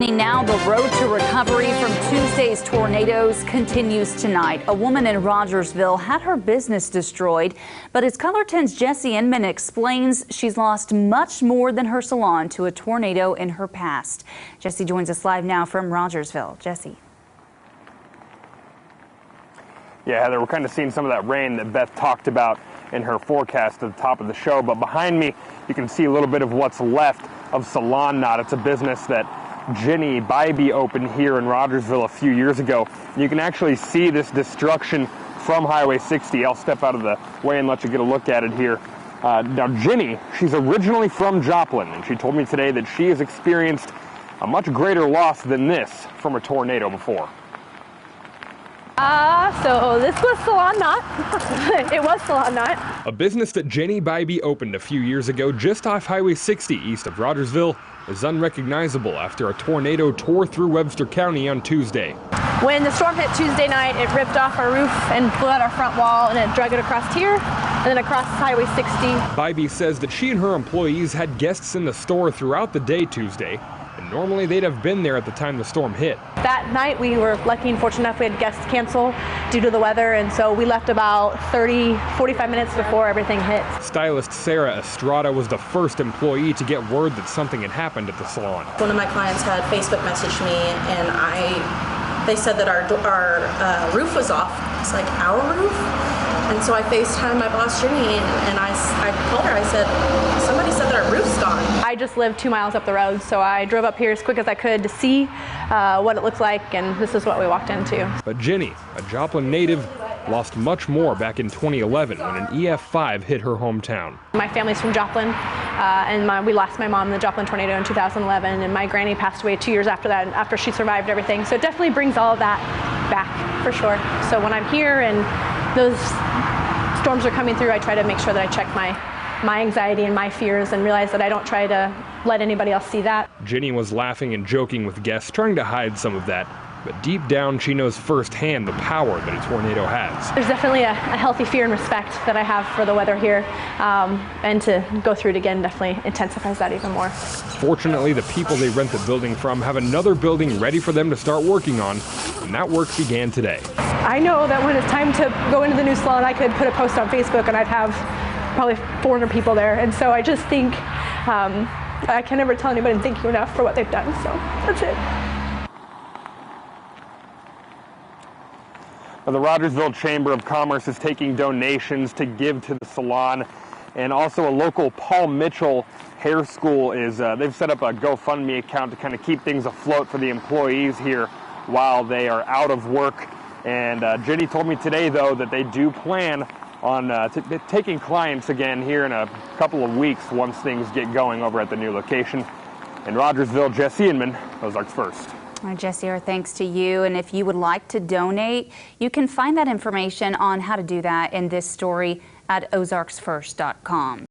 Now the road to recovery from Tuesday's tornadoes continues tonight. A woman in Rogersville had her business destroyed, but as Color 10's Jenni Bybee explains, she's lost much more than her salon to a tornado in her past. Jenni joins us live now from Rogersville. Jenni. Yeah, Heather, we're kind of seeing some of that rain that Beth talked about in her forecast at the top of the show, but behind me you can see a little bit of what's left of Salon Knot. It's a business that Jenni Bybee opened here in Rogersville a few years ago. You can actually see this destruction from Highway 60. I'll step out of the way and let you get a look at it here. Now Jenni, she's originally from Joplin, and she told me today that she has experienced a much greater loss than this from a tornado before. So this was Salon Knot. It was Salon Knot. A business that Jenni Bybee opened a few years ago just off Highway 60 east of Rogersville is unrecognizable after a tornado tore through Webster County on Tuesday. When the storm hit Tuesday night, it ripped off our roof and blew out our front wall, and it drug it across here and then across Highway 60. Bybee says that she and her employees had guests in the store throughout the day Tuesday, and normally they'd have been there at the time the storm hit. That night we were lucky and fortunate enough we had guests cancel due to the weather, and so we left about 45 minutes before everything hit. Stylist Sarah Estrada was the first employee to get word that something had happened at the salon. One of my clients had Facebook messaged me, and they said that our roof was off. It's like, our roof? And so I FaceTimed my boss, Jenni, and I told her, I said, somebody said that our roof's gone. I just live 2 miles up the road, so I drove up here as quick as I could to see what it looked like, and this is what we walked into. But Jenni, a Joplin native, lost much more back in 2011 when an EF5 hit her hometown. My family's from Joplin, and we lost my mom in the Joplin tornado in 2011, and my granny passed away 2 years after that, after she survived everything. So it definitely brings all of that back, for sure. So when I'm here and those storms are coming through, I try to make sure that I check my anxiety and my fears and realize that I don't try to let anybody else see that. Jenni was laughing and joking with guests, trying to hide some of that. But deep down, she knows firsthand the power that a tornado has. There's definitely a healthy fear and respect that I have for the weather here, and to go through it again definitely intensifies that even more. Fortunately, the people they rent the building from have another building ready for them to start working on, and that work began today. I know that when it's time to go into the new salon, I could put a post on Facebook and I'd have probably 400 people there, and so I just think I can never tell anybody thank you enough for what they've done, so that's it. The Rogersville Chamber of Commerce is taking donations to give to the salon, and also a local Paul Mitchell hair school is they've set up a GoFundMe account to kind of keep things afloat for the employees here while they are out of work. And Jenni told me today, though, that they do plan on taking clients again here in a couple of weeks once things get going over at the new location. In Rogersville, Jenni Bybee, Ozarks First. All right, Jenni, our thanks to you. And if you would like to donate, you can find that information on how to do that in this story at ozarksfirst.com.